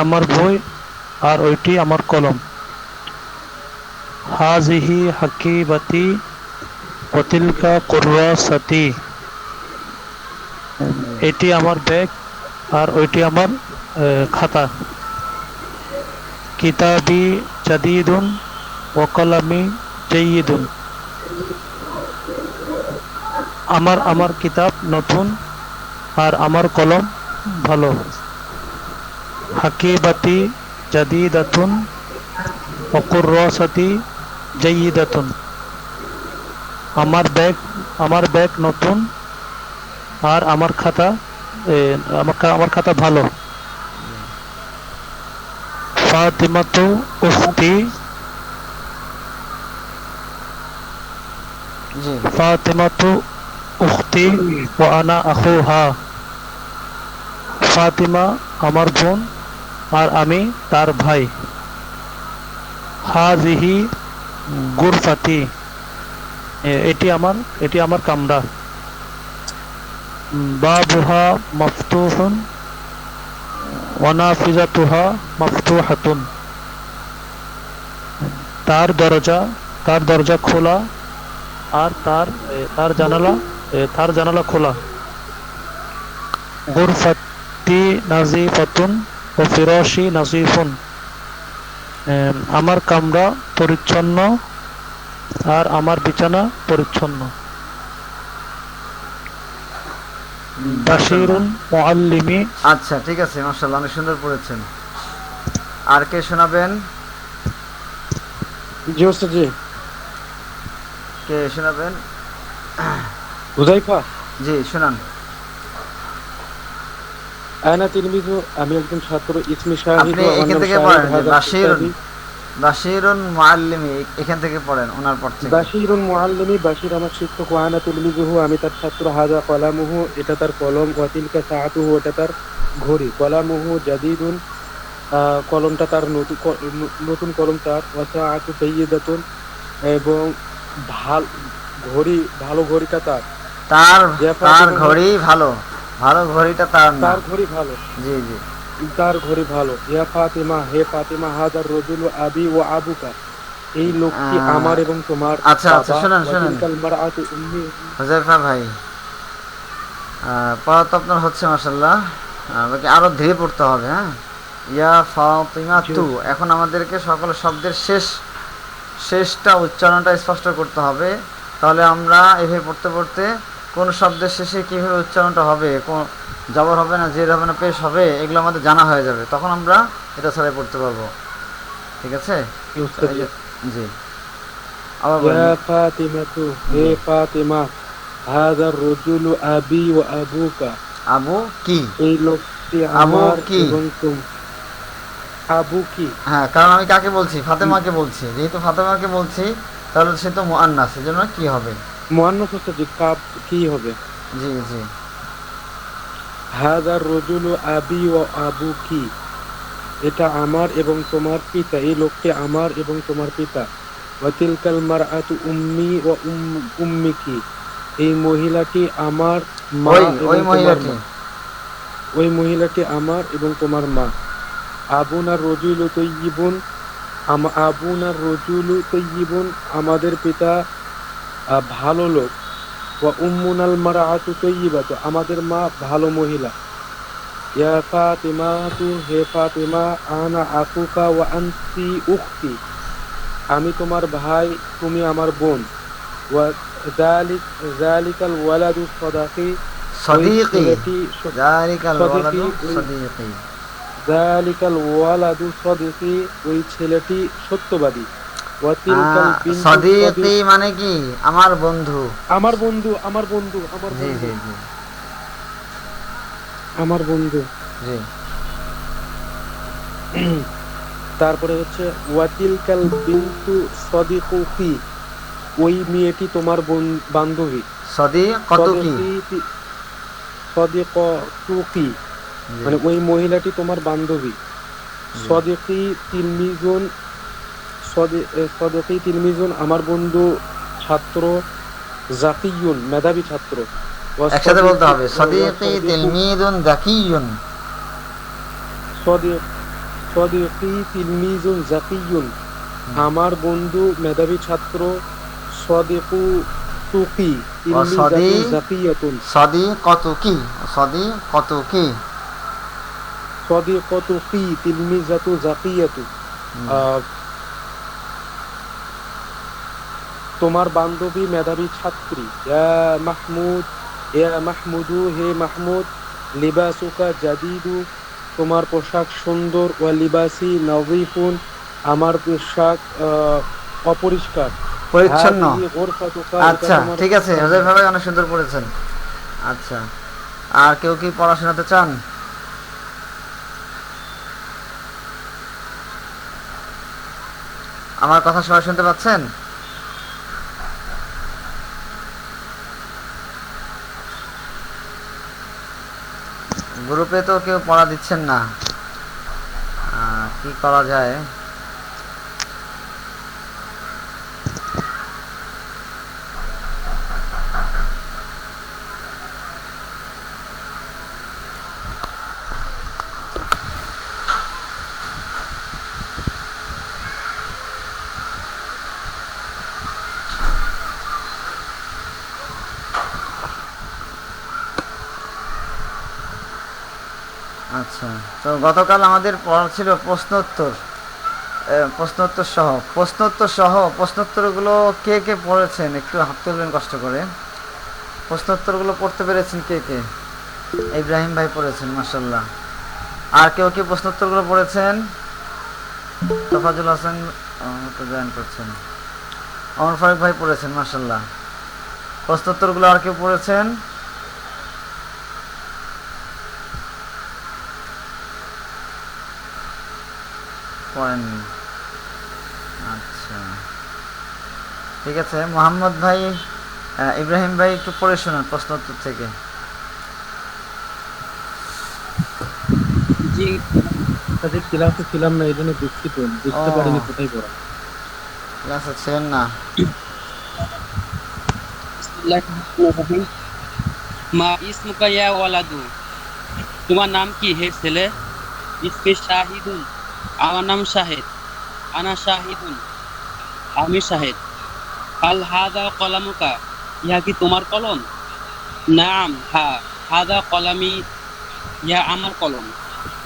আমার বই আর ওইটি আমার কলম। হাজিহি হাকিবাতি ওতিলকা কুররাসাতি, এটি আমার ব্যাগ আর ওইটি আমার খাতা। কিতাবি জাদিদুন ওয়া কলামি জাইয়িদুন, আমার আমার কিতাব নতুন আর আমার কলম ভালো। হাকিবাতি জাদিদাতুন ওয়া কুররাসাতি জাইয়িদাতুন, আমার ব্যাগ নতুন আর আমার খাতা আমার খাতা ভালো। ফাতিমাতু উখতি, জি ফাতিমাতু উখতি ওয়া আনা আখুহা, ফাতিমা আমার বোন আর আমি তার ভাই। হাজিহি গুরফাতি, এটি আমার কামরা। বাবুহা মাফতুহুন ওয়া নাফিজাতুহা মাফতুহাতুন, তার দরজা খোলা আর তার জানালা খোলা। গুরফাতি নাজিফাতুন ওয়া ফিরাশি নাজিফুন, আমার কামরা পরিচ্ছন্ন আর আমার বিছানা পরিচ্ছন্ন। বাশিরুন মুআল্লিমি, আচ্ছা ঠিক আছে, মাশাআল্লাহ অনেক সুন্দর পড়েছেন। আর কে শোনাবেন? জি ওস্তাদ জি। কে শোনাবেন? হুযায়ফা, জি শোনান। আনা তিলমিযু, আমি একজন ছাত্র। ইসমি শাহিদ আপনি ওয়া এখান আন্নাম থেকে শাহিদ পড়েন যে হাযা কিতাবি। বাশিরুন মুআল্লিমি, এখান থেকে পড়েন ওনার পর থেকে। বাশিরুন মুআল্লিমি, বাশির আমার শিক্ষক। ওয়া আনা তিলমিযুহু, আমি তার ছাত্র। হাযা কলামুহু, এটা তার কলম। ওয়া তিলকা সাআতুহু, এটা তার ঘড়ি। কলামুহু জাদীদুন, কলমটা তার নতুন কলম তার। ওয়া সাআতু সাইয়্যিদাতুন, এবং ভালো ঘড়িটা তার। তার ইয়া তার ফাতিমা, ঘড়ি ভালো, ভালো ঘড়িটা তার না। তার ঘড়ি ভালো। জি জি তার ঘড়ি ভালো। ইয়া ফাতিমা, হে ফাতিমা, হাদার রজুলু আবি ওয়া আবুকা, এই লোকটি আমার এবং তোমার আচ্ছা আচ্ছা, বাবা। শোনান ওয়া শোনান তিলকাল মারআতু উম্মি। হুযায়ফা ভাই, পড়া তো আপনার হচ্ছে মাশাআল্লাহ, বাকি আরো ধীরে পড়তে হবে। হ্যাঁ, ইয়া ফাতিমা তু, এখন আমাদেরকে সকল শব্দের শেষটা উচ্চারণটা স্পষ্ট করতে হবে। তাহলে আমরা এভাবে পড়তে পড়তে কোন শব্দের শেষে কীভাবে উচ্চারণটা হবে, কোন জবর হবে না, জের হবে না, পেশ হবে, এগুলো আমাদের জানা হয়ে যাবে। তখন আমরা এটা ছাড়াই পড়তে পারবো। ঠিক আছে? জি, আবার বলেন। ইয়া ফাতিমাতু, হে ফাতিমা, হাদার রজুলু আবি ওয়া আবুকা, আবু কি? এই লোকটি আবু আমার কি? এবং আবু কি? হ্যাঁ, কারণ আমি কাকে বলছি? ফাতেমাকে বলছি। যেহেতু ফাতেমাকে বলছি, তাহলে সে তো মুআন্নাস, সেজন্য কি হবে? মুআন্নাস হচ্ছে যে কাব, কি হবে? জি জি হাদার রজুলু আবি ওয়া আবু কি, এটা আমার এবং তোমার পিতা। এই লোকটি আমার এবং তোমার পিতা। ওয়া তিলকাল মারআতু উম্মি ওয়া উম্মিকি, এই মহিলাটি আমার মা ওই এবং ওই তোমার মহিলাটি। মা। ওই মহিলাটি আমার এবং তোমার মা। আবুনার রজুলু তাইয়িবুন, আবুনার রজুলু তাইয়িবুন, আমাদের পিতা ভালো লোক। ওয়া উম্মুনাল মারআতু তাইয়িবাতু, আমাদের মা ভালো মহিলা। ইয়া ফাতিমাতু, হে ফাতিমা, আনা আকুকা ওয়া আনতি উখতি, আমি তোমার ভাই, তুমি আমার বোন। ওয়া যালিকাল ওয়ালাদু সাদাকি, ওই সদীকি, ছেলেটি যালিকাল সাদাকি, ওয়ালাদু ওই সদীকি। যালিকাল ওয়ালাদু সাদাকি, ওই ছেলেটি সত্যবাদী। ওয়া তিলকাল বিনতু সদীকি মানে কি? আমার বন্ধু। আমার বন্ধু, আমার বন্ধু, আমার জি বন্ধু, জি জি আমার বন্ধু। জি তারপরে হচ্ছে ওয়াতিলকাল বিনতু সাদিকুকি, ওই মেয়েটি তোমার বান্ধবী। সদীকতু কি? সাদিকাতুকি, জি মানে ওই মহিলাটি তোমার বান্ধবী। জি সাদিকি তিলমিজুন, সাদিকি তিলমিজুন, আমার বন্ধু ছাত্র। জাকিয়ুন, মেধাবী ছাত্র। একসাথে বলতে হবে, সদীকি তিলমিদুন যাকিয়ুন। সদিকি তিলমিজুন জাকিয়ুন, আমার বন্ধু মেধাবী ছাত্র। সদিকু তুকি ও সদি তিলমিজাতুন জাকিয়াতুন, সদি কত কি, সদি কত কি। সদিকতুকি তিলমিজাতু জাকিয়াতু, আহ, তোমার বান্ধবী মেধাবী ছাত্রী। ইয়া মাহমুদ, ইয়া মাহমুদু, হে মাহমুদ। লিবাসুকা জাদিদু, তোমার পোশাক সুন্দর। ওয়া লিবাসি নযীফুন, আমার পোশাক অপরিষ্কার। পরিচ্ছন্ন। হাযিহি গুরফাতুকা, এটা আচ্ছা তোমার ঠিক আছে, হুযায়ফা ভাই অনেক সুন্দর পড়েছেন। আচ্ছা, আর কেউ কি পড়া শোনাতে চান? আমার কথা সবাই শুনতে পাচ্ছেন? গ্রুপে তো কেউ পড়া দিচ্ছেন না, কি করা যায়? আচ্ছা, তো গতকাল আমাদের পড়া ছিল প্রশ্নোত্তর, প্রশ্নোত্তরগুলো কে কে পড়েছেন একটু হাত তুলবেন কষ্ট করে। প্রশ্নোত্তরগুলো পড়তে পেরেছেন কে কে? ইব্রাহিম ভাই পড়েছেন, মাশাআল্লাহ। আর কেউ কি প্রশ্নোত্তরগুলো পড়েছেন? তোফাজুল হাসান তো জয়েন করছেন। অমর ফারুক ভাই পড়েছেন, মাশাআল্লাহ। প্রশ্নোত্তরগুলো আর কেউ পড়েছেন? পড়েননি। আচ্ছা ঠিক আছে, মোহাম্মদ ভাই, ইব্রাহিম ভাই একটু পড়ে শোনান প্রশ্নোত্তর থেকে। জি, তাদের ক্লাসে ছিলাম না, এই জন্য দুঃখিত, ও, বুঝতে পারিনি কোথায় পড়া। ক্লাসে ছিলেন না? বিসমিল্লাহির মা ইসমুকা ইয়া ওয়ালাদু, তোমার নাম কি হে ছেলে? ইসমি শাহিদুন, আমার নাম শাহিদ। আনা শাহিদুন, আমি শাহিদ। আল হাদা কলামুকা, ইহা কি তোমার কলম? নাম, হ্যাঁ। হাদা কলামি, ইহা আমার কলম।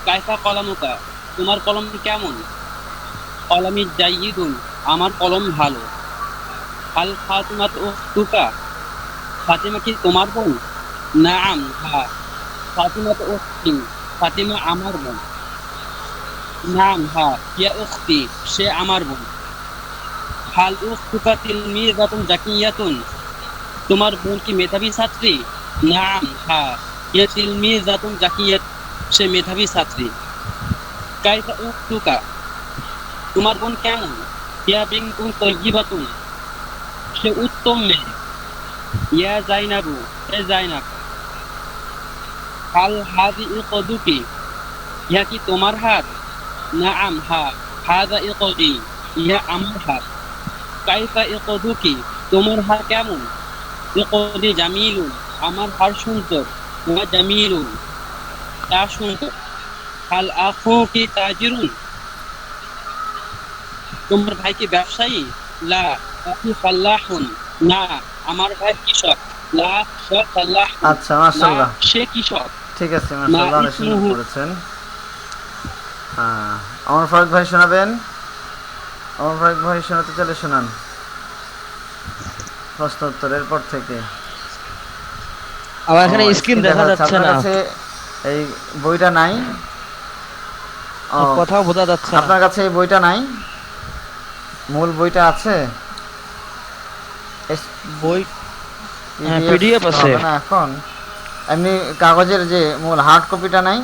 কাইফা কলামুকা, তোমার কলম কেমন? কলামি জাইয়িদুন, আমার কলম ভালো। আল ফাতিমাত উখতুকা, ফাতিমা কি তোমার বোন? নাম, হ্যাঁ। ফাতিমা তো উখতি, ফাতিমা আমার বোন। নাম, হ্যাঁ। ইয়া উখতি, সে আমার বোন। হাল উখতুকা তিলমিযাতুন জাকিয়াতুন, তোমার বোন কি মেধাবী ছাত্রী? নাম, হ্যাঁ। ইয়া তিলমিযাতুন জাকিয়াত, সে মেধাবী ছাত্রী। কাইফা উখতুকা, তোমার বোন কেমন? ইয়া বিনতুন তাইয়্যিবাতুন, সে উত্তম মেয়ে। ইয়া জাইনাবু, এ জাইনাব। হাল হাদি ইকদুকি, ইহা কি তোমার হাত? নাম, হ্যাঁ। হাদা ইকদি, ইহা আমার হাত। কাইফা ইকদুকি, তোমার হাত কেমন? ইকদি জামিলুন, আমার হাত সুন্দর। ওয়া জামিলুন, তা সুন্দর। হাল আখুকি তাজিরুন, তোমার ভাই কি ব্যবসায়ী? লা আখি ফাল্লাহুন, না, আমার ভাই কৃষক। লা ফাল্লাহুন, আচ্ছা, না, মাশাআল্লাহ, সে কৃষক। ঠিক আছে, মা মাশাআল্লাহ, অনেক সুন্দর ইসমুহু, পড়েছেন। অমর ফারুক ভাই শোনাবেন। অমর ফারুক ভাই শোনাতে চলে শোনান প্রশ্নোত্তরের পর থেকে। আমার এখানে ও, স্ক্রিন স্ক্রিন দেখা যাচ্ছে আপনার না, কাছে এই বইটা নাই? ও, কথাও বোঝা যাচ্ছে না। আপনার কাছে এই বইটা নাই? মূল বইটা আছে? বই PDF পিডিএফ আছে। হবে না এখন? এমনি কাগজের যে মূল হার্ড কপিটা নাই?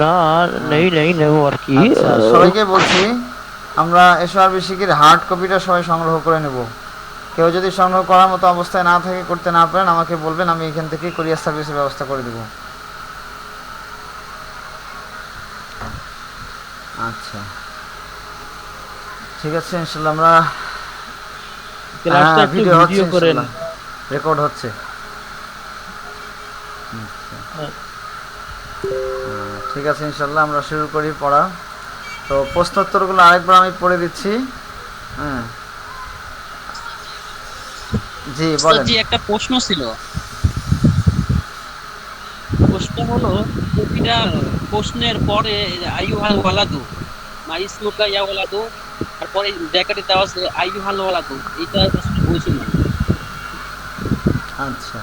না, নেই নেই, নেব আর কি। আচ্ছা, সবাইকে বলছি আমরা এসআরবি শিখির হার্ড কপিটা সবাই সংগ্রহ করে নেব। কেউ যদি সংগ্রহ করার মতো অবস্থায় না থাকে, করতে না পারেন, আমাকে বলবেন, আমি এখান থেকে কুরিয়ার সার্ভিসের ব্যবস্থা করে দেব। আচ্ছা ঠিক আছে, ইনশাল্লাহ আমরা ক্লাসটা একটু ভিডিও হচ্ছে, ভিডিও করেন। ইনশাল্লাহ রেকর্ড হচ্ছে। ঠিক আছে, ইনশাল্লাহ আমরা শুরু করি পড়া। তো প্রশ্নোত্তরগুলো আরেকবার আমি পড়ে দিচ্ছি। হ্যাঁ, জি বলেন। জি, একটা প্রশ্ন ছিল। প্রশ্ন হলো, প্রতিটা প্রশ্নের পরে আইয়ুহাল ওয়ালাদু মা ইসমুকা ইয়া ওয়ালাদু, তারপরে ব্র্যাকেটে দেওয়া আছে আইয়ুহাল ওয়ালাদু, এটা আসলে বুঝি না। আচ্ছা,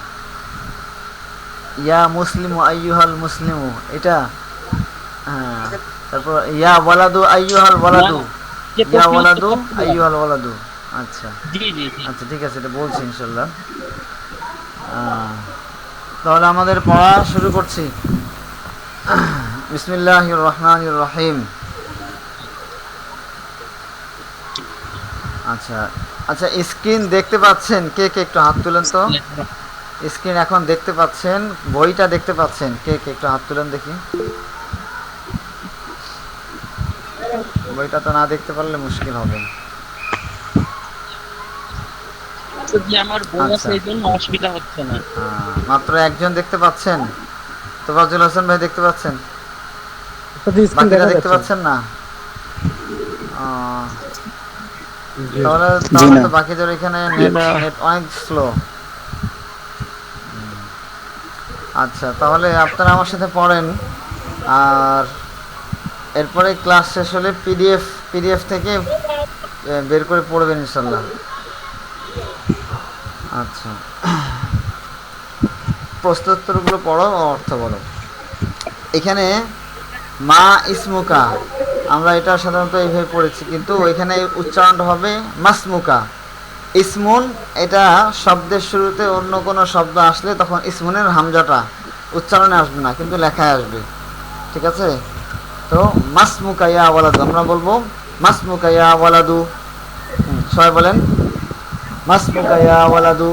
ইয়া মুসলিমু আইয়ুহাল মুসলিমু, এটা হ্যাঁ। তারপর ইয়া ওয়ালাদু আইয়ুহাল ওয়ালাদু, যে ইয়া প্রশ্ন ওয়ালাদু উত্তরটা ছিল। আইয়ুহাল ওয়ালাদু। আচ্ছা জি জি জি। আচ্ছা, ঠিক আছে, এটা বলছি ইনশাল্লাহ। তাহলে আমাদের পড়া শুরু করছি। বিসমিল্লাহির রহমানির রহিম। আচ্ছা আচ্ছা, স্ক্রিন দেখতে পাচ্ছেন কে কে? একটু হাত তুলেন তো। স্ক্রিন এখন দেখতে পাচ্ছেন, বইটা দেখতে পাচ্ছেন কে কে? একটু হাত তুলেন দেখি। বইটা তো না দেখতে পারলে মুশকিল হবে। জি, আমার বই আছে, আচ্ছা, এই জন্য অসুবিধা হচ্ছে না। মাত্র একজন দেখতে পাচ্ছেন, তোফাজ্জল হোসেন ভাই দেখতে পাচ্ছেন, স্ক্রিন বাকিরা দেখা দেখতে যাচ্ছে পাচ্ছেন না? আহ, জি। তাহলে জি তাহলে না। তো বাকিদের এখানে জি নেট না। নেট অনেক স্লো। আচ্ছা, তাহলে আপনারা আমার সাথে পড়েন, আর এরপরে ক্লাস শেষ হলে পিডিএফ থেকে বের করে পড়বেন ইনশাল্লাহ। আচ্ছা, প্রশ্নোত্তরগুলো পড়ো ও অর্থ বলো। এখানে মা ইসমুকা, আমরা এটা সাধারণত এইভাবে পড়েছি, কিন্তু এখানে উচ্চারণটা হবে মাসমুকা। ইসমুন, এটা শব্দের শুরুতে অন্য কোনো শব্দ আসলে তখন ইসমুনের হামজাটা উচ্চারণে আসবে না, কিন্তু লেখায় আসবে। ঠিক আছে? তো মাসমুকা ইয়া ওয়ালাদু, আমরা বলবো মাসমুকা ইয়া ওয়ালাদু। সবাই বলেন মাসমুকা ইয়া ওয়ালাদু।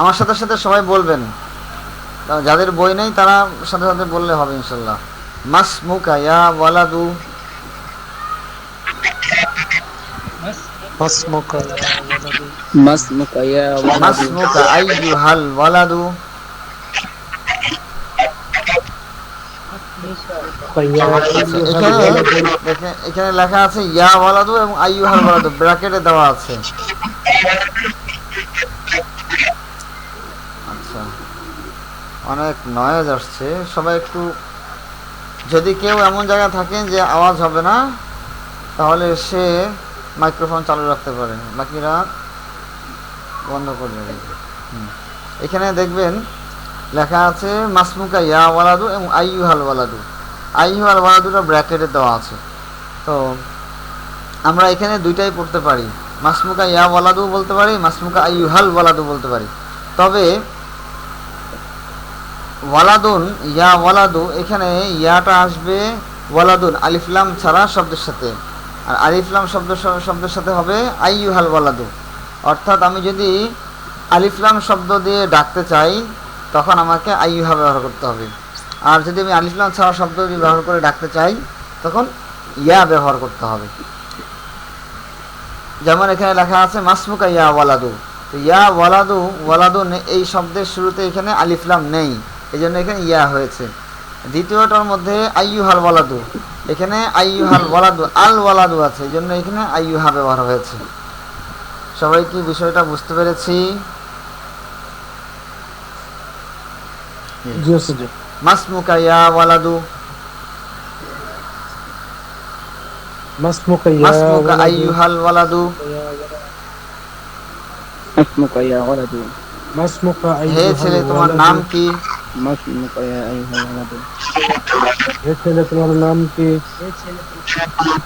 আমার সাথে সাথে সবাই বলবেন, যাদের বই নেই তারা সাথে সাথে বললে হবে ইনশাল্লাহ। মাসমুকা ইয়া ওয়ালাদু। মাসমুকা ইয়া ওয়ালাদু। মাসমুকা ইয়া ওয়ালাদু। মাসমুকা আইয়ুহাল ওয়ালাদু। ইয়া আচ্ছা, আইয়ুহাল এখানে ওয়ালাদু। দেখেন, এখানে লেখা আছে ইয়া ওয়ালাদু এবং আইয়ুহাল ওয়ালাদু ব্র্যাকেটে দেওয়া আছে। আচ্ছা, অনেক নয়েজ আসছে, সবাই একটু, যদি কেউ এমন জায়গায় থাকেন যে আওয়াজ হবে না, তাহলে সে মাইক্রোফোন চালু রাখতে পারে, বাকিরা বন্ধ করে দেবে। এখানে দেখবেন লেখা আছে মাসমুকা ইয়া ওয়ালাদু এবং আইয়ুহাল ওয়ালাদু। আইয়ুহাল ওয়ালাদুটা ব্র্যাকেটে দেওয়া আছে। তো আমরা এখানে দুইটাই পড়তে পারি, মাসমুকা ইয়া ওয়ালাদু বলতে পারি, মাসমুকা আইয়ুহাল ওয়ালাদু বলতে পারি। তবে ওয়ালাদুন, ইয়া ওয়ালাদু, এখানে ইয়াটা আসবে ওয়ালাদুন আলিফলাম ছাড়া শব্দের সাথে, আর আলিফলাম শব্দের সাথে হবে আইয়ুহাল ওয়ালাদু। অর্থাৎ আমি যদি আলিফলাম শব্দ দিয়ে ডাকতে চাই তখন আমাকে আইয়ুহা ব্যবহার করতে হবে, আর যদি আমি আলিফলাম ছাড়া শব্দ দিয়ে ব্যবহার করে ডাকতে চাই তখন ইয়া ব্যবহার করতে হবে। যেমন এখানে লেখা আছে মাসমুকা ইয়া ওয়ালাদু, তো ইয়া ওয়ালাদু, ওয়ালাদু এই শব্দের শুরুতে এখানে আলিফলাম নেই, এই জন্য এখানে ইয়া হয়েছে। দ্বিতীয়টার মধ্যে আইয়ুহাল ওয়ালাদু, এখানে আইয়ুহাল ওয়ালাদু আল ওয়ালাদু আছে, এই জন্য এখানে আইয়ুহা ব্যবহার হয়েছে। সবাই কি বিষয়টা বুঝতে পেরেছি? জি আছে জি। মাসমুকা ইয়া ওয়ালাদু, মাসমুকা ইয়া মাসমুকা ওয়ালাদু। আইয়ুহাল ওয়ালাদু। মাসমুকা ইয়া ওয়ালাদু। মাসমুকা হে আইয়ুহাল ছেলে তোমার ওয়ালাদু। নাম কি? মাসমুকা ইয়া আইয়ুহাল ওয়ালাদু। হে ছেলে তোমার নাম কি?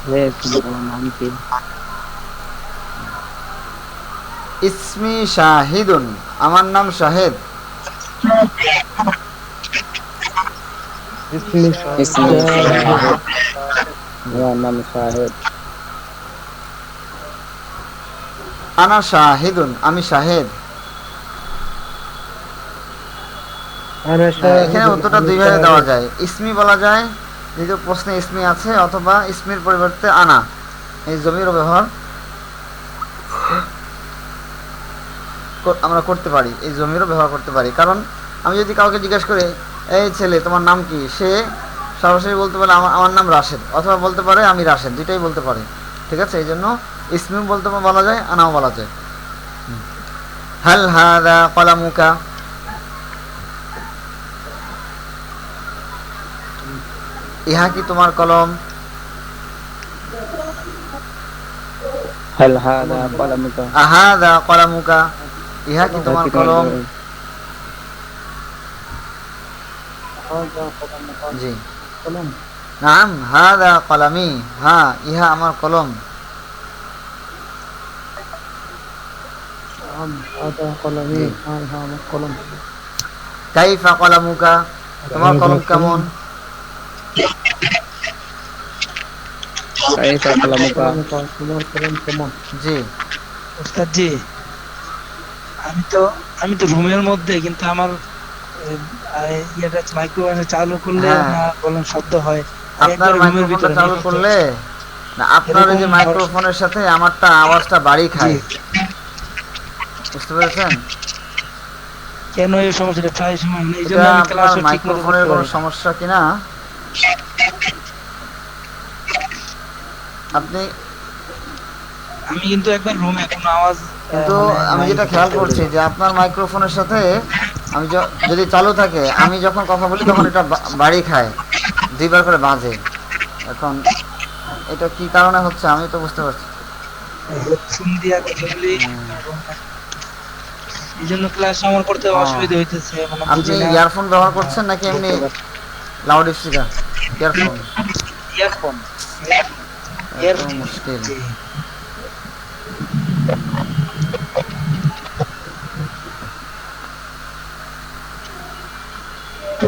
হে ছেলে তোমার নাম কি? ইসমি শাহিদুন, আমার নাম শাহেদ। ইসমি ইসমি শাহিদ। শাহিদ, আমার নাম শাহিদ। আনা শাহিদুন, আমি শাহেদ। আনা এখানে শাহিদুন, উত্তরটা আমি দুই ভাবে দেওয়া শাহিদ। যায়। ইসমি বলা যায়, যেহেতু প্রশ্নে ইসমি আছে, অথবা ইসমির পরিবর্তে আনা এই জমিরও ব্যবহার আমরা করতে পারি, এই জমিরও ব্যবহার করতে পারি। কারণ আমি যদি কাউকে জিজ্ঞেস করি এই ছেলে তোমার নাম কি, সে সরাসরি বলতে পারে আমার আমার নাম রাশেদ, অথবা বলতে পারে আমি রাশেদ, দুইটাই বলতে পারে। ঠিক আছে, এই জন্য ইসমিও বলতে বলা যায়, আনাও বলা যায়। হাল হাদা কলামুকা, ইহা কি তোমার কলম? هل هذا قلمك؟ আহাদা কলামুকা, ইহা কি তোমার কলম? জি, কলম। নাম হাদা কলামি, হ্যাঁ ইহা আমার কলম। হাদা কলমি, জি। হ্যাঁ হ্যাঁ আমার কলম। কাইফা কলামুকা, তোমার কলম কেমন? كيف قلمك؟ তোমার কলম কেমন? জি, ওস্তাদ জি, আমি তো রুমের মধ্যে, কিন্তু আমার ইয়েটা মাইক্রোফোনে চালু করলে হ্যাঁ। না কলম শব্দ হয়। আপনার একবারে রুমের মাইক্রোফোনটা ভিতরে চালু নেই। করলে না, আপনার এই যে এরকম মাইক্রোফোনের সাথে আমারটা আওয়াজটা বাড়ি জি, খায়, বুঝতে পেরেছেন? কেন এই সমস্যাটা প্রায় সময় এই জন্য এটা আমি আপনার ক্লাসও ঠিক মতো মাইক্রোফোনের করতে কোনো পারি না। সমস্যা কিনা আপনি, আমি কিন্তু একবার রুমে কোনো আওয়াজ কিন্তু মানে আমি নাই যেটা খেয়াল করতে করছি পারি। যে আপনার মাইক্রোফোনের সাথে আমি যদি চালু থাকে, আমি যখন কথা বলি তখন এটা বাড়ি খায়, দুইবার করে বাজে। এখন এটা কি কারণে হচ্ছে আমি তো বুঝতে পারছি। হেডফোন দিয়া কথা বলি, এই জন্য ক্লাস আমার করতে অসুবিধা হইতেছে, মানে আপনি বুঝি না। ইয়ারফোন ব্যবহার করছেন নাকি এমনি লাউড স্পিকার? ইয়ারফোন, ইয়ারফোন, এত মুশকিল। জি।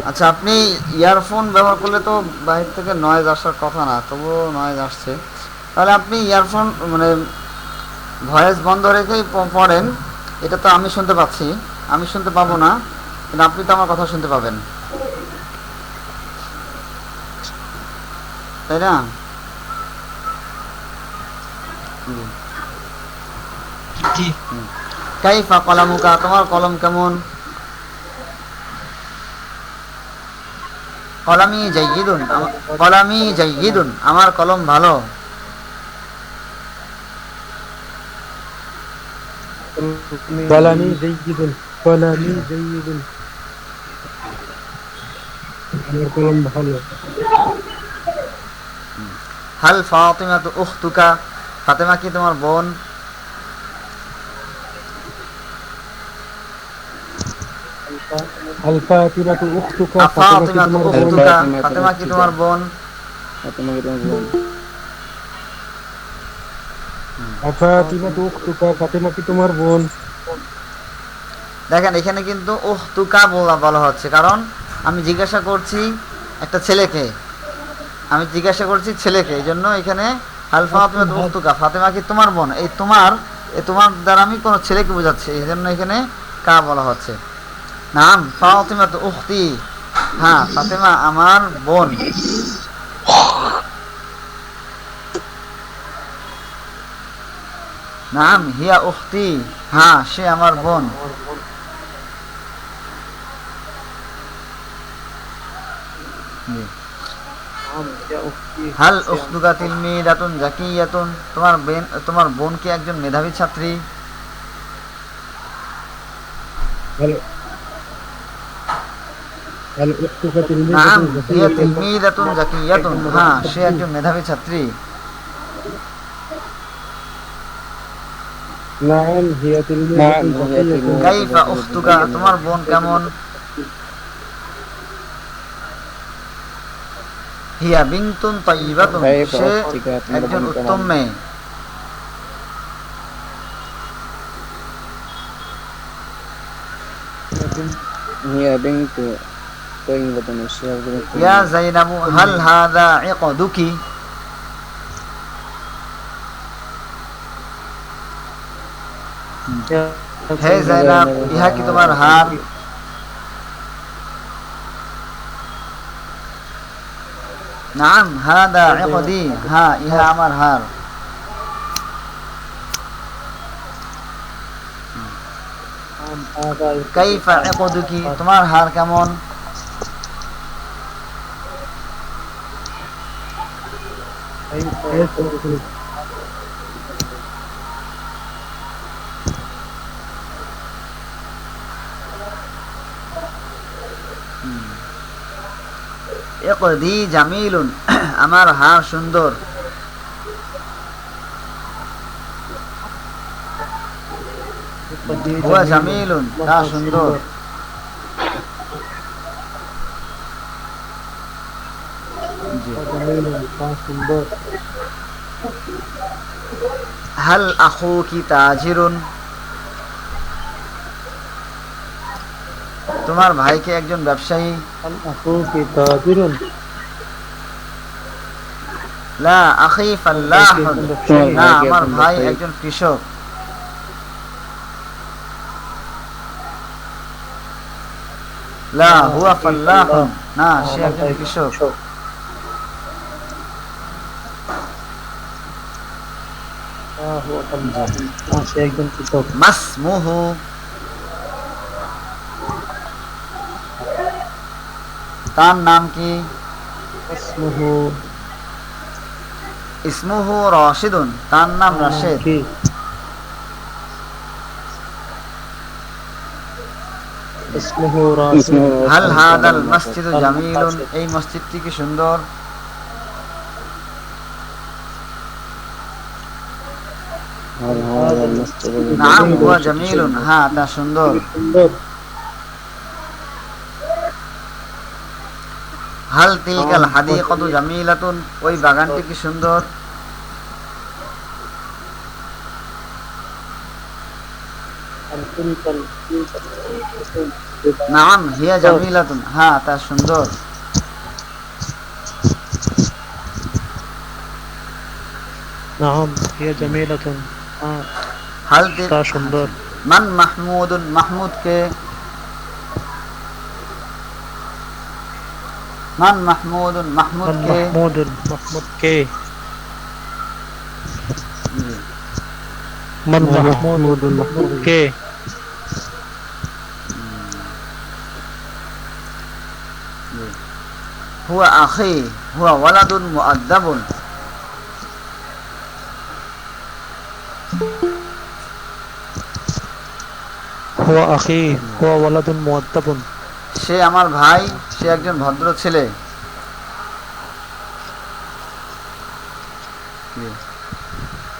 আচ্ছা, আপনি ইয়ারফোন ব্যবহার করলে তো বাইরে থেকে নয়েজ আসার কথা না, তবুও নয়েজ আসছে। তাহলে আপনি ইয়ারফোন মানে ভয়েস বন্ধ রেখেই পড়েন, এটা তো আমি শুনতে পাচ্ছি, আমি শুনতে পাবো না, কিন্তু আপনি তো আমার কথা শুনতে পাবেন, তাই না? জি, কাইফা কলামুকা, তোমার কলম কেমন? কলামি জাইয়িদুন, কলামি জাইয়িদুন, আমার কলম ভালো। কলামি জাইয়িদুন, কলামি জাইয়িদুন, আমার কলম ভালো। হাল ফাতিমা তু উখতুকা, ফাতেমা কি তোমার বোন? আল ফাতিমাতু উখতুকা, ফাতিমা কি ফাতিমা তু তোমার বোন? উখতুকা, ফাতেমা কি তোমার বোন? فاطمة بن ফাতিমাতু উখতুকা, ফাতিমা কি তোমার বোন? দেখেন এখানে কিন্তু উখতুকা বলা হচ্ছে, কারণ আমি জিজ্ঞাসা করছি একটা ছেলেকে, আমি জিজ্ঞাসা করছি ছেলেকে, এই জন্য এখানে হাল ফাতিমা তু উখতুকা, ফাতেমা কি তোমার বোন, এই তোমার দ্বারা আমি কোনো ছেলেকে বোঝাচ্ছি, এই জন্য এখানে কা বলা হচ্ছে। নাম ফাতিমা তু উখতি, হ্যাঁ ফাতেমা আমার বোন। নাম হিয়া উখতি, হ্যাঁ সে আমার বোন। জি। হাল উখতুকা তিলমিদাতুন জাকিয়াতুন, তোমার বোন কি একজন মেধাবী ছাত্রী? আল উখতুকা নাম তিলমিদাতুন হিয়া জাকিয়াতুন, তিলমিদাতুন জাকিয়াতুন, হ্যাঁ সে একজন মেধাবী ছাত্রী। নাম হিয়া তিলমিদাতুন নাম হিয়া জাকিয়াতুন, কাইফা উখতুকা, তোমার বোন কেমন? হিয়া বিনতুন তাইয়িবাতুন, কাইফা সে উখতুকা, তোমার একজন বোন উত্তম কেমন? মেয়ে। هي بنت طيبة الشهر بنت ইয়া জাইনাবু হাল হাদা ইকদুকি, হে জাইনাব ইহা কি তোমার হার? নাম হাদা ইকদি, হ্যাঁ ইহা আমার হার। নাম হাদা কাইফা ইকদুকি, তোমার হার কেমন? ইকদি জামিলুন, আমার হার সুন্দর। হুয়া জামিলুন, তা সুন্দর। জি। সুন্দর। হাল আখুকি তাজিরুন, তোমার ভাইকে একজন ব্যবসায়ী? আখুকি তাজিরুন, লা আখি ফাল্লাহুন, তোমার না ভাই কি আমার একজন ভাই ব্যবসায়ী? একজন কৃষক। লা হুয়া ফাল্লাহুন, না সে আমার একজন ভাই কৃষক। সে একজন কৃষক। মাসমুহু, তার নাম কি? ইসমুহু, ইসমুহু রাশিদুন, তার নাম রাশেদ। কি? ইসমুহু রাশিদ। হাল হাদাল মসজিদু জামিলুন, এই মসজিদটি কি সুন্দর? নাম হুয়া জামিলুন, হ্যাঁ তা সুন্দর। সুন্দর। হাল তিলকাল হাদিকাতু জামিলাতুন, ওই বাগানটি কি সুন্দর? নাম হিয়া জামিলাতুন, হ্যাঁ তা সুন্দর। নাম হিয়া জামিলাতুন, হাল তা সুন্দর। মান মাহমুদুন, মাহমুদ কে? মান মাহমুদুন, মাহমুদ মান কে? মাহমুদুন, মাহমুদ কে? মান মাহমুদুন, মাহমুদ কে? হুয়া আখি, হুয়া ওয়ালাদুন মুআদ্দাবুন, হুয়া আখি, হুয়া ওয়ালাদুন মুআদ্দাবুন, সে আমার ভাই, সে একজন ভদ্র ছেলে।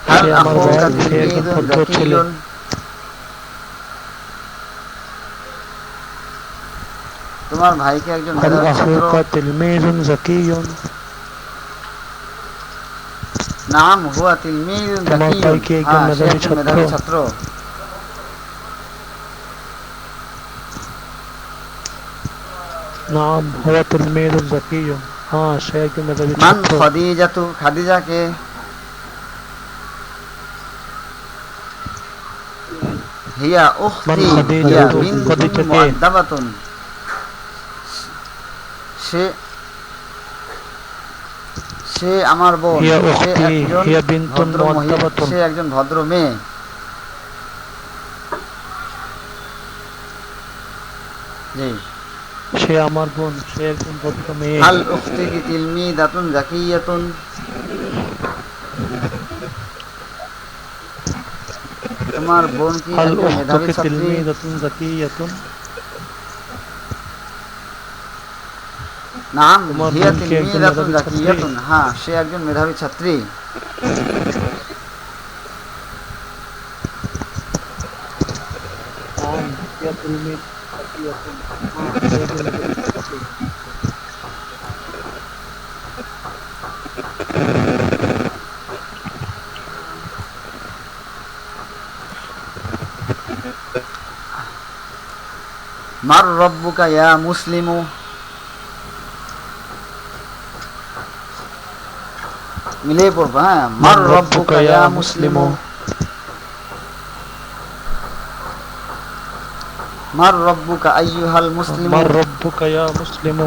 হাল সে আমার আখুকা ভাই, সে একজন তিলমিদুন ভদ্র ছেলে। যাকিয়ুন, তোমার ভাইকে একজন হাল মেধাবী ছাত্র? আখুকা তিলমিজুন যাকিয়ুন, নাম হুয়া তিলমিদুন তোমার যাকিয়ুন, ভাই কি একজন হ্যাঁ সে মেধাবী একজন ছাত্র? মেধাবী ছাত্র। নাম হুয়া তিলমিজুন যাকিয়ুন, সে একজন মেধাবী মান ছাত্র। খাদিজাতু, খাদিজাকে? হিয়া মান উখতি, খাদিজাতু, হিয়া বিনতুন খাদিজাকে? মুআদ্দাবাতুন, সে সে আমার বোন, হিয়া সে উখতি, একজন হিয়া বিনতুন ভদ্র মহিলা, মুআদ্দাবাতুন, সে একজন ভদ্র মেয়ে। জি। সে আমার বোন, সে একজন ভদ্র মেয়ে। হাল উখতিকি তিলমিদাতুন যাকিয়াতুন, তোমার বোন কি হাল একজন মেধাবী উখতুকি ছাত্রী? তিলমিদাতুন যাকিয়াতুন, নাম তোমার হিয়া বোন কি একজন তিলমিদাতুন মেধাবী ছাত্রী? যাকিয়াতুন, হ্যাঁ সে একজন মেধাবী ছাত্রী। নাম হিয়া তিলমিদ যাকিয়াতুন, সে একজন মেধাবী ছাত্রী। মার রব্বুকা ইয়া মুসলিমু, মিলিয়ে পড়বো, হ্যাঁ। মার রব্বুকা ইয়া মুসলিমু, মার রব্বুকা আইয়ুহাল মুসলিমু, মার রব্বুকা ইয়া মুসলিমু,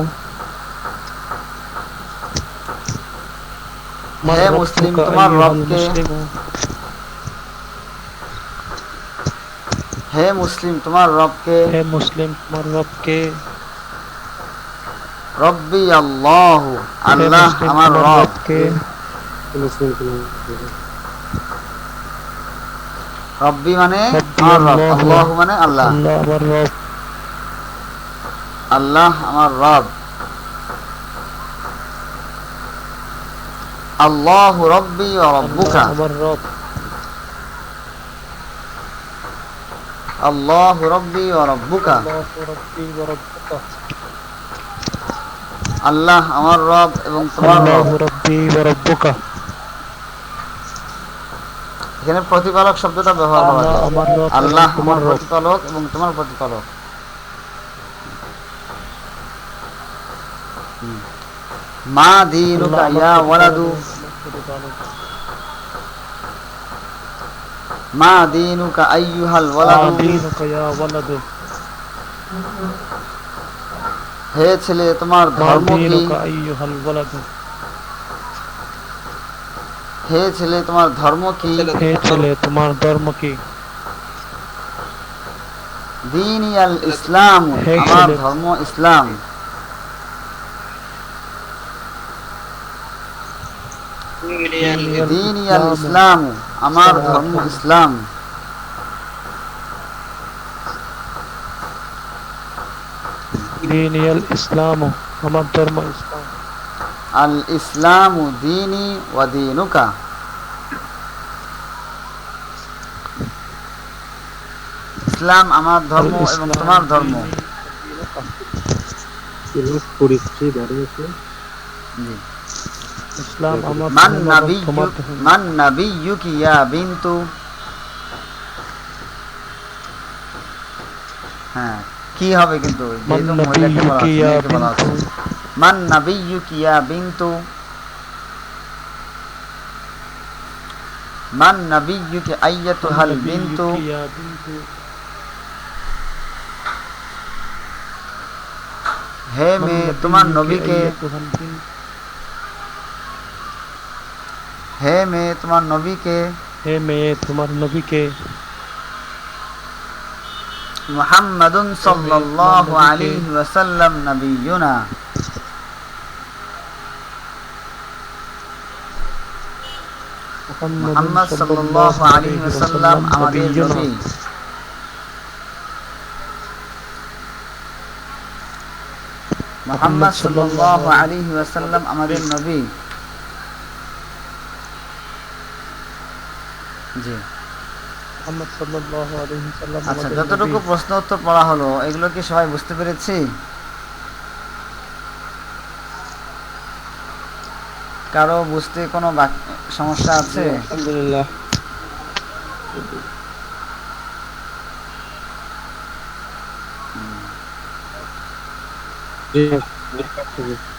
হে মুসলিম তোমার রবকে, হে মুসলিম তোমার রবকে, হে মুসলিম তোমার রবকে, রব্বি আল্লাহ, হে আল্লাহ মুসলিম আমার তোমার রব, রবকে, রব্বি মানে রব্বি আমার রব, আল্লাহ, আল্লাহ মানে আল্লাহ, আল্লাহ আমার রব, আল্লাহ আমার রব, আল্লাহ রব্বি ওয়া রব্বুকা, আল্লাহ আমার রব, আল্লাহ রব্বি ওয়া রব্বুকা, আল্লাহ রব্বি ওয়া রব্বুকা, আল্লাহ আমার রব এবং তোমার আল্লাহ রব। রব্বি ওয়া রব্বুকা, এখানে প্রতিপালক শব্দটা ব্যবহার করা আল্লাহ হয়। আমার রব, আল্লাহ আমার তোমার রব, প্রতিপালক এবং তোমার প্রতিপালক। মা দীনুকা ইয়া ওয়ালাদু, মা দীনুকা আইয়ুহাল ওয়ালাদু, দীনুকা ইয়া ওয়ালাদু, হে ছেলে তোমার মা ধর্ম কি, দীনুকা আইয়ুহাল ওয়ালাদু, হে ছেলে তোমার ধর্ম কি, হে ছেলে তোমার ধর্ম কি, দীনি আল ইসলাম, হে আমার ছেলে ধর্ম ইসলাম, দীনি আল ইসলাম, আমার ধর্ম ইসলাম, দীনি আল ইসলাম, আমার ধর্ম ইসলাম, আল ইসলাম দীনি ওয়া দীনুকা, ইসলাম আমার ধর্ম আল এবং ইসলাম তোমার ধর্ম। জি। ইসলাম আমার মান ধর্ম এবং নাবিয়্যু, তোমার ধর্ম, মান নাবিয়্যুকি ইয়া বিনতু, হ্যাঁ কি হবে কিন্তু মান যেহেতু মহিলাকে বলা নাবিয়্যুকি হচ্ছে, ইয়া মেয়েকে বলা হচ্ছে। বিনতু, মান নাবিয়্যুকি ইয়া বিনতু, মান নাবিয়্যুকি আইয়াতুহাল বিনতু, নাবিয়্যুকি ইয়া বিনতু, হে মান মেয়ে তোমার নাবিয়্যুকি নবীকে, আইয়াতুহাল বিনতু, হে মেয়ে তোমার নবীকে, হে মেয়ে তোমার নবীকে, মুহাম্মাদুন সাল্লাল্লাহু আলাইহি ওয়াসাল্লাম নবিয়্যুনা, মুহাম্মদ সাল্লাল্লাহু আলাইহি ওয়াসাল্লাম আমাদের নবী, মুহাম্মদ সাল্লাল্লাহু আলাইহি ওয়াসাল্লাম আমাদের নবী। জি, মুহাম্মদ সাল্লাল্লাহু আলাইহি ওয়াসাল্লাম আচ্ছা আমাদের যতটুকু নবী। প্রশ্ন উত্তর পড়া হলো এগুলো কি সবাই বুঝতে পেরেছি? কারো বুঝতে কোনো সমস্যা আছে? আলহামদুলিল্লাহ।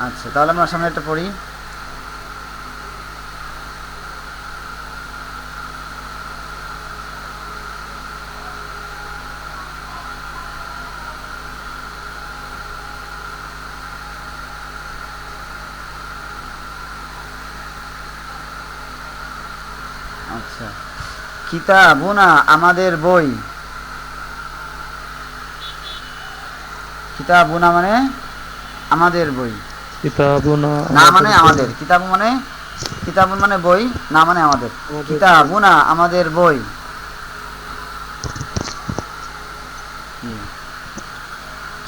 আচ্ছা তাহলে আমরা সামনে একটা পড়ি। আচ্ছা, কিতাবুনা আমাদের বই, কিতাবুনা মানে আমাদের বই, কিতাবুনা না মানে আমাদের, কিতাব মানে কিতাবুন মানে বই, না মানে আমাদের, কিতাবুনা আমাদের বই,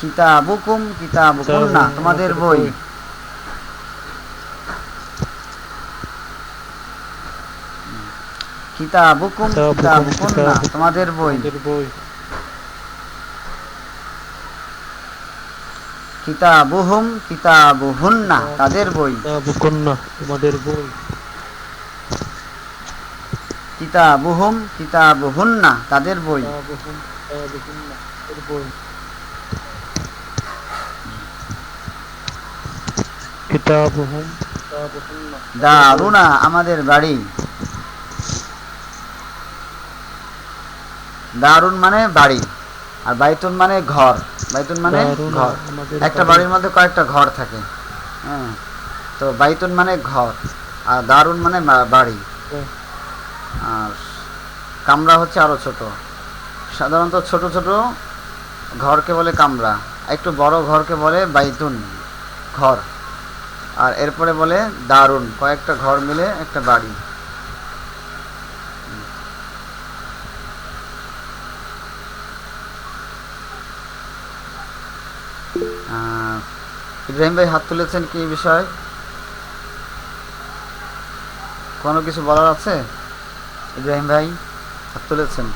কিতাবুকুম কিতাবুকুন্না তোমাদের বই, কিতাবুকুম কিতাবুকুন্না তোমাদের বই, বই, কিতাবুহুম কিতাবুহুন্না তাদের বই, কিতাবুকুন্না তোমাদের বই, কিতাবুহুম কিতাবুহুন্না তাদের বই, কিতাবুহুম কিতাবুকুন্না তাদের বই, কিতাবুহুম কিতাবুকুন্না দারুনা আমাদের বাড়ি, দারুন মানে বাড়ি আর বাইতুন মানে ঘর, বাইতুন মানে দারুনা ঘর, আমাদের একটা বাড়ি। বাড়ির মধ্যে কয়েকটা ঘর থাকে, হ্যাঁ তো বাইতুন মানে ঘর, আর দারুন মানে বাড়ি। হ্যাঁ। আর কামরা হচ্ছে আরো ছোট। সাধারণত ছোট ছোট ঘরকে বলে কামরা, একটু বড় ঘরকে বলে বাইতুন, ঘর। আর এরপরে বলে দারুন, কয়েকটা ঘর মিলে একটা বাড়ি। ইব্রাহিম ভাই হাত তুলেছেন কি বিষয়, কোনো কিছু বলার আছে? ইব্রাহিম ভাই হাত তুলেছেন।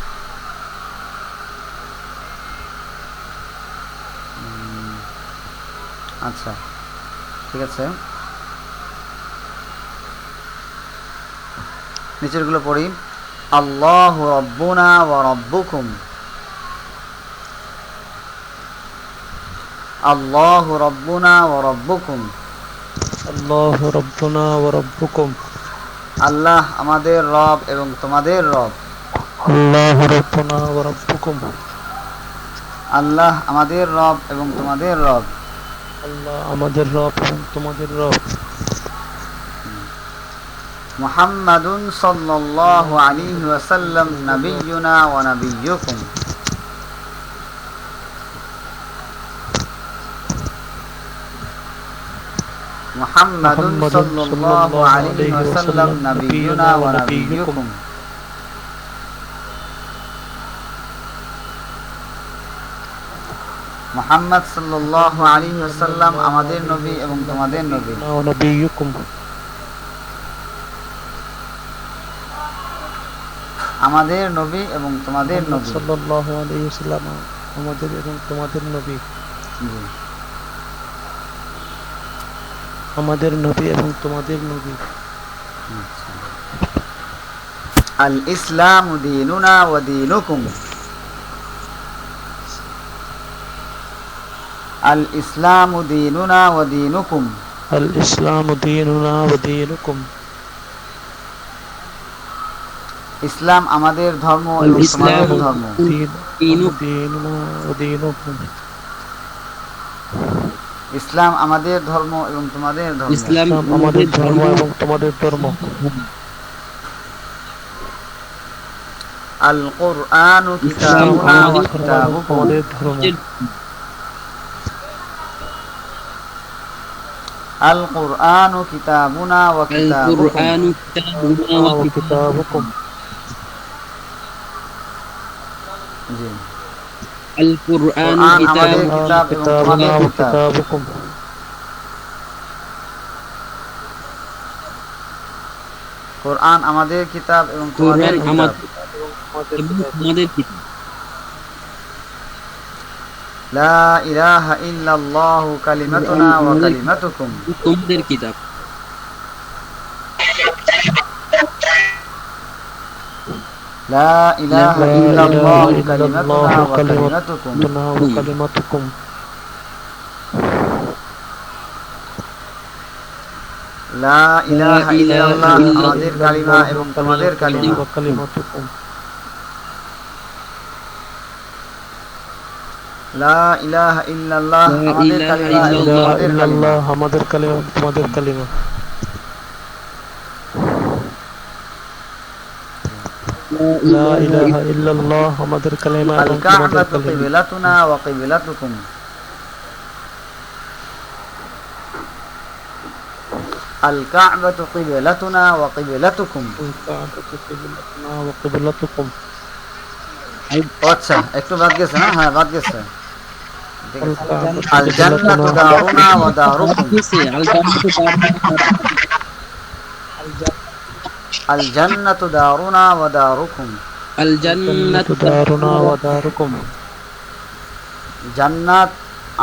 আচ্ছা ঠিক আছে, নিচেরগুলো পড়ি। আল্লাহু রাব্বুনা ওয়া রাব্বুকুম, আল্লাহু রাব্বুনা ওয়া রাব্বুকুম, আল্লাহু রাব্বুনা ওয়া রাব্বুকুম, আল্লাহ আমাদের রব এবং তোমাদের রব। আল্লাহু রাব্বুনা ওয়া রাব্বুকুম, আল্লাহ আমাদের রব এবং তোমাদের রব। আল্লাহ আমাদের রব এবং তোমাদের রব। মুহাম্মাদুন সাল্লাল্লাহু আলাইহি ওয়াসাল্লাম নাবিয়্যুনা ওয়া নাবিয়্যুকুম, মুহাম্মাদুন সাল্লাল্লাহু আলাইহি ওয়াসাল্লাম নাবিয়্যুনা ওয়া নাবিয়্যুকুম। মুহাম্মদ সাল্লাল্লাহু আলাইহি ওয়াসাল্লাম আমাদের নবী এবং তোমাদের নবী। ওয়া নাবিয়্যুকুম, আমাদের নবী এবং তোমাদের নবী। সাল্লাল্লাহু আলাইহি ওয়াসাল্লাম আমাদের এবং তোমাদের নবী। জি। আমাদের নবী এবং তোমাদের নবী। আল ইসলামু দীনুনা ওয়া দীনুকুম, আল ইসলামু দীনুনা ওয়া দীনুকুম, আল ইসলামু দীনুনা ওয়া দীনুকুম, ইসলাম আমাদের ধর্ম এবং তোমাদের ধর্ম। দীনুনা ওয়া দীনুকুম, ইসলাম আমাদের ধর্ম এবং তোমাদের ধর্ম। ইসলাম ইসলাম আমাদের ধর্ম এবং তোমাদের ধর্ম। আল কুরআনু কিতাবুনা ওয়া কিতাবুকুম, তোমাদের ধর্ম। আল কুরআনু কিতাবুনা ওয়া কিতাবুকুম, القرآن كتابنا ওয়া কিতাবুকুম, জি। القرآن কোরআন আমাদের كتاب কিতাব এবং কিতাবুনা তোমাদের ওয়া কিতাব। কিতাবুকুম, কোরআন আমাদের কিতাব এবং তোমাদের কোরআন কিতাব। আমাদের কিতাব লা ইলাহা ইল্লাল্লাহু কালিমাতুনা ওয়া কালিমাতুকুম, তোমাদের কিতাব লা ইলাহা লা ইল্লাল্লাহু ইলাহা কালিমাতুনা ইল্লাল্লাহু ওয়া কালিমাতুকুম, কালিমাতুনা ওয়া কালিমাতুকুম, লা ইলাহা ইল্লাল্লাহ আমাদের কালিমা এবং তোমাদের কালিমা। ওয়া কালিমাতুকুম, লা ইলাহা ইল্লাল্লাহ আমাদের কালিমা এবং লা তোমাদের কালিমা। ইল্লাল্লাহ আমাদের কালিমা এবং তোমাদের কালিমা। লা ইলাহা ইল্লাল্লাহ আমাদের কালিমা আল এবং তোমাদের কা'বাতু কালিমা। কিবলাতুনা ওয়া কিবলাতুকুম, আল কা'বাতু কিবলাতুনা ওয়া কিবলাতুকুম। الكعبة قبلتنا وقبلتكم আচ্ছা একটু বাদ গেছে না? হ্যাঁ বাদ গেছে। ঠিক আছে। الكعبة আল জান্নাতু দারুনা ওয়া দারুকুম, আল জান্নাতু দারুনা ওয়া দারুকুম। الجنة دارنا وداركم জান্নাত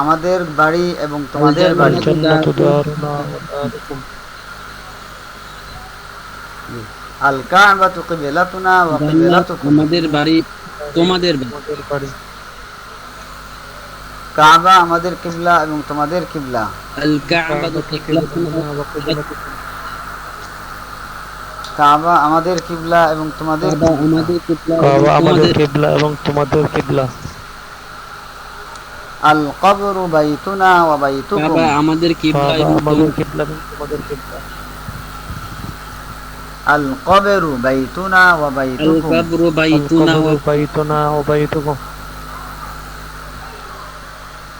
আমাদের বাড়ি এবং তোমাদের বাড়ি। الجنة دارنا وداركم আল কা'বাতু কিবলাতুনা ওয়া কিবলাতুকুম, আমাদের বাড়ি তোমাদের বাড়ি আমাদের বাড়ি। কাবা আমাদের কিবলা এবং তোমাদের কিবলা। الكعبة قبلتنا وقبلتكم কাবা আমাদের কিবলা এবং তোমাদের কিবলা। আমাদের কিবলা কাবা আমাদের তোমাদের কিবলা এবং তোমাদের কিবলা। আল কবরু বাইতুনা ওয়া বাইতুকুম, কাবা আমাদের কিবলা কাবা এবং আমাদের কিবলা এবং তোমাদের কিবলা। আল কবরু বাইতুনা ওয়া বাইতুকুম। القبر بيتنا القبر بيتنا وبيتكم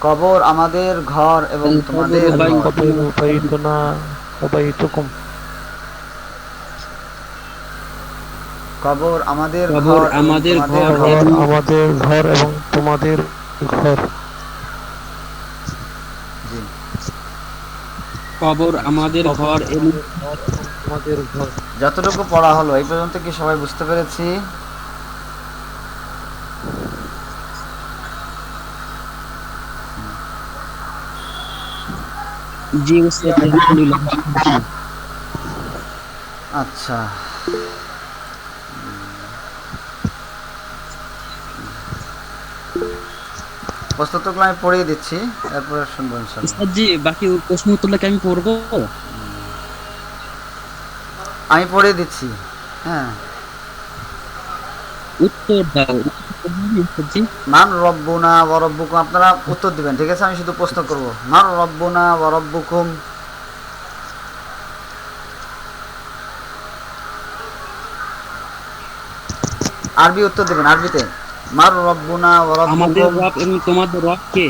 কবর আমাদের ঘর এবং القبر তোমাদের ঘর। القبر بيتنا وبيتكم কবর আমাদের কবর ঘর এবং আমাদের তোমাদের ঘর ঘর। কবর আমাদের ঘর এবং তোমাদের ঘর। জি। কবর আমাদের ঘর এবং তোমাদের ঘর। যতটুকু পড়া হলো এই পর্যন্ত কি সবাই বুঝতে পেরেছি? জি উস্তাদ আলহামদুলিল্লাহ। আচ্ছা, প্রশ্নোত্তরগুলো আমি পড়িয়ে দিচ্ছি, এরপরে শুনবো ইনশাল্লাহ। উস্তাদ জি বাকি প্রশ্ন উত্তরটাকে আমি পড়বো। আমি পড়িয়ে দিচ্ছি, হ্যাঁ। উত্তর দাও উস্তাদ জি। মান রব্বুনা ওয়া রব্বুকুম, আপনারা উত্তর দিবেন, ঠিক আছে? আমি শুধু প্রশ্ন করব। মান রব্বুনা ওয়া রব্বুকুম। আরবি উত্তর দিবেন, আরবিতে। মান রব্বুনা ওয়া আমাদের রব্বুকুম। রব এবং তোমাদের রব কে?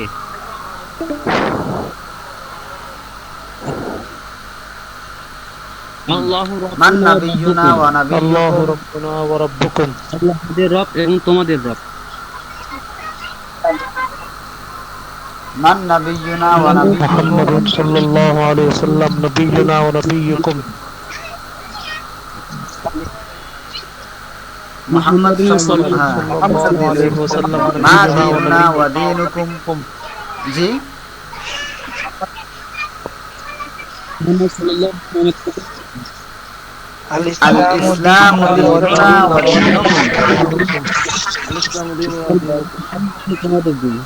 আল্লাহু মান রাব্বুনা ওয়া নাবিয়্যুনা রাব্বুকুম। ওয়া الله নাবিয়্যুকুম। ربنا وربكم আল্লাহ আমাদের রব এবং তোমাদের রব। মান নাবিয়্যুনা ওয়া নাবিয়্যুকুম। محمد صلى الله عليه وسلم نبينا ونبيكم মুহাম্মদ সাল্লাল্লাহু হ্যাঁ। صلى الله عليه وسلم মা نبينا দীনুনা ওয়া ونبيكم দীনুকুম। জি, মুহাম্মদ সাল্লাল্লাহু আলাইহি ওয়াসাল্লাম আল ইসলামু দীনুনা ওয়া দীনুকুম। তোমাদের দিন।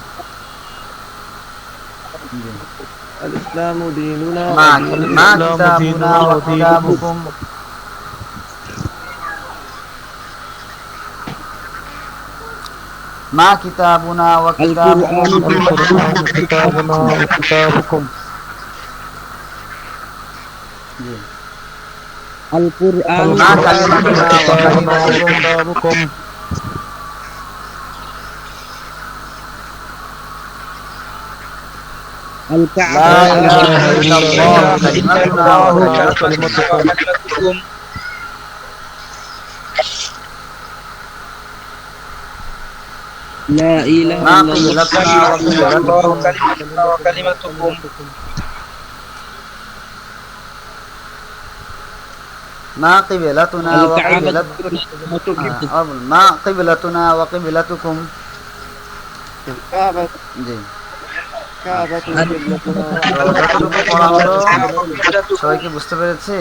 الإسلام ديننا মা الإسلام কিতাবুনা ديننا ওয়া ودينكم কিতাবুকুম। মা কিতাবুনা ওয়া কিতাবুকুম। القرآن كتابنا وكتابكم জি। আল কুরআন মা কালিমাতুনা ওয়া كتابنا কালিমাতুকুম। وكتابكم আল লা কাবা ইলাহা ইল্লাল্লাহ কালিমাতুনা ওয়া কালিমাতুকুম। وكلمتكم লা মা ইলাহা ইল্লাল্লাহ কিবলাতুনা ওয়া কিবলাতুকুম। كلمتنا وكلمتكم মা কিবলাতুনা আল ওয়া কাবা কিবলাতুকুম। মা কিবলাতুনা ওয়া কিবলাতুকুম। জি। যতটুকু পড়া হলো সবাই কি বুঝতে পেরেছি?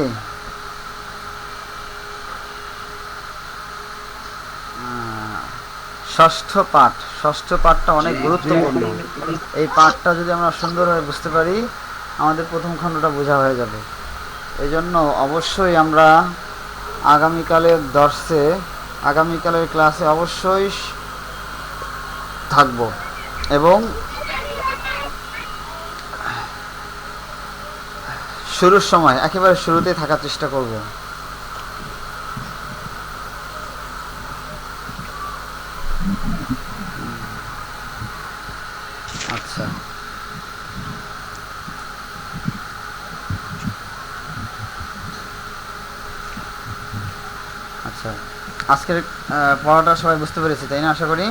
ষষ্ঠ পাঠটা অনেক গুরুত্বপূর্ণ। এই পাঠটা যদি আমরা সুন্দরভাবে বুঝতে পারি আমাদের প্রথম খণ্ডটা বোঝা হয়ে যাবে। এই জন্য অবশ্যই আমরা আগামীকালের ক্লাসে অবশ্যই থাকব এবং শুরুর সময় একেবারে শুরুতেই থাকার চেষ্টা করব। আচ্ছা, আচ্ছা, আজকের পড়াটা সবাই বুঝতে পেরেছি, তাই না? আশা করি।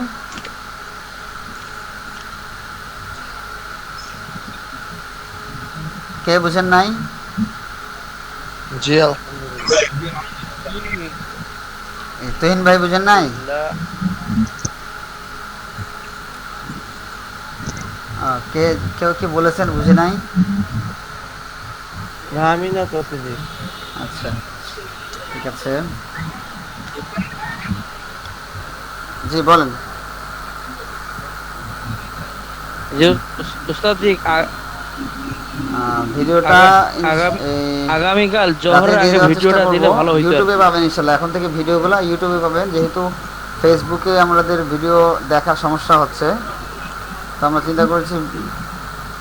কে বুঝেন নাই? জি তুহিন ভাই বুঝেন নাই? কেউ কি বলেছেন বুঝে নাই? আমি না তো আচ্ছা, ঠিক আছে। জি বলেন। ভিডিওটা আগামীকাল রাতে জোহরের দিয়ে আগে দেওয়ার ভিডিওটা চেষ্টা দিলে করব। ভালো হইতো। ইউটিউবে পাবেন ইনশাল্লাহ। এখন থেকে ভিডিওগুলো ইউটিউবে পাবেন, যেহেতু ফেসবুকে আমাদের ভিডিও দেখার সমস্যা হচ্ছে, তো আমরা চিন্তা করেছি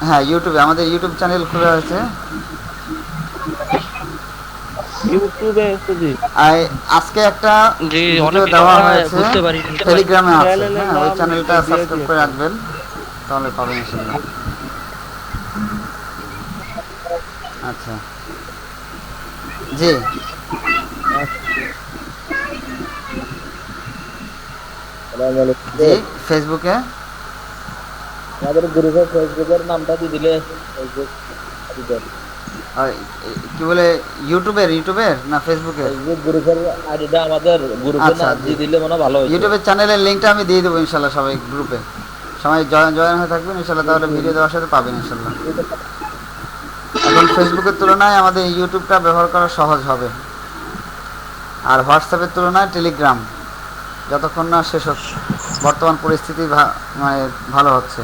হ্যাঁ ইউটিউবে আমাদের ইউটিউব চ্যানেল খোলা হয়েছে। ইউটিউবে আছে জি। আজকে একটা জি ভিডিও অনেক দেওয়া হয়েছে, বুঝতে পারি টেলিগ্রামে আছে, চ্যানেলের হ্যাঁ ওই নাম চ্যানেলটা দিয়ে সাবস্ক্রাইব করে দিয়েছে। রাখবেন, তাহলে পাবেন ইনশাল্লাহ। আচ্ছা জি জি ফেসবুকে আমাদের গ্রুপে ফেসবুকের নামটা দিয়ে দিলে ফেসবুক আর কি বলে ইউটিউবের না ফেসবুকের? ফেসবুক গ্রুপের আইডিটা আমাদের গ্রুপে আচ্ছা জি, দিয়ে দিলে মনে হয় ভালো হতো। ইউটিউবের চ্যানেলের লিঙ্কটা আমি দিয়ে দেবো ইনশাল্লাহ সবাই গ্রুপে, সবাই জয়েন হয়ে থাকবেন ইনশাল্লাহ, তাহলে ভিডিও দেওয়ার সাথে পাবেন ইনশাল্লাহ। এখন ফেসবুকের তুলনায় আমাদের ইউটিউবটা ব্যবহার করা সহজ হবে, আর হোয়াটসঅ্যাপের তুলনায় টেলিগ্রাম যতক্ষণ না শেষ হচ্ছে, বর্তমান পরিস্থিতি মানে ভালো হচ্ছে।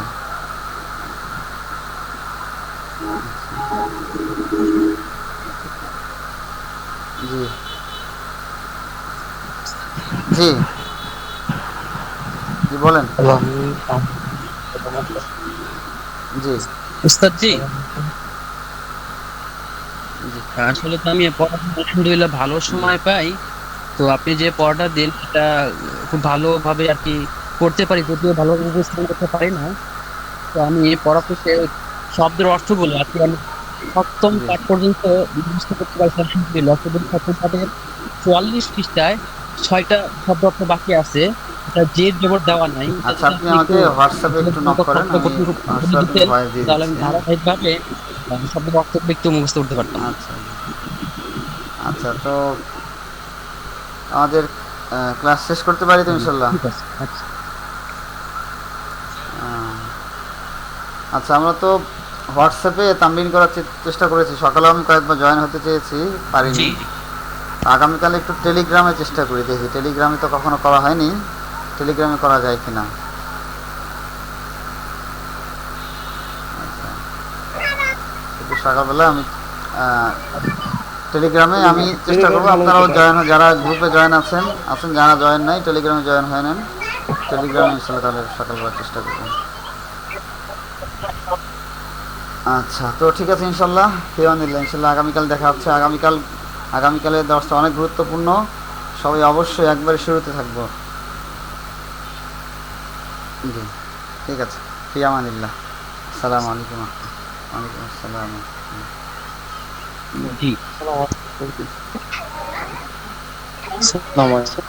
জি জি জি বলেন। জি উস্তাদ জি, জি আসলে তো আমি পড়াশোনা আলহামদুলিল্লাহ ভালো সময় পাই। তো আপনি যে পড়াটা দেন সেটা খুব ভালোভাবে আর কি করতে পারি, যদিও ভালোভাবে উপস্থাপন করতে পারি না। তো আমি পড়া শেষে শব্দের অর্থগুলো আর কি আমি সপ্তম জি পাঠ পর্যন্ত মুখস্থ করতে পারছি আলহামদুলিল্লাহ। কেবল সপ্তম পাঠের 44 পৃষ্ঠায় 6টা শব্দ অর্থ বাকি আছে, এটা জেদ জবর দেওয়া নাই। এটা আচ্ছা, যদি আপনি আপনি একটু আমাকে হোয়াটসঅ্যাপে একটু নক করেন, শব্দ আমি বলে হোয়াটসঅ্যাপে দিতেন, ভয়েস দিয়ে তাহলে দিচ্ছি, আমি হ্যাঁ। ধারাবাহিকভাবে শব্দের অর্থগুলো একটু মুখস্থ করতে পারতাম। আচ্ছা আচ্ছা, তো আমাদের ক্লাস শেষ করতে পারি তো ইনশাল্লাহ? ঠিক আছে, আচ্ছা আহ, আচ্ছা, আমরা তো হোয়াটসঅ্যাপে তামরিন করার চেষ্টা করেছি, সকালে আমি কয়েকবার জয়েন হতে চেয়েছি, পারিনি। আগামীকাল একটু টেলিগ্রামে চেষ্টা করি, দেখি টেলিগ্রামে তো কখনো করা হয়নি, টেলিগ্রামে করা যায় কিনা। আচ্ছা, একটু সকালবেলা আমি টেলিগ্রামে আমি চেষ্টা করবো, আপনারাও জয়েন, যারা গ্রুপে জয়েন আছেন, যারা জয়েন নাই টেলিগ্রামে জয়েন হয়ে নেন, টেলিগ্রামে ইনশাল্লাহ তাহলে সকালবেলা চেষ্টা করবো। আচ্ছা, তো ঠিক আছে ইনশাল্লাহ, ফিরানিল্লাহ, ইনশাল্লাহ আগামীকাল দেখা হচ্ছে। আগামীকালের দশটা অনেক গুরুত্বপূর্ণ, সবাই অবশ্যই একবারে শুরুতে থাকবো। জি ঠিক আছে, ফিরামানিল্লাহ, আসসালামু আলাইকুম। ওয়ালাইকুম আসসালাম। জি। আসসালামু আলাইকুম।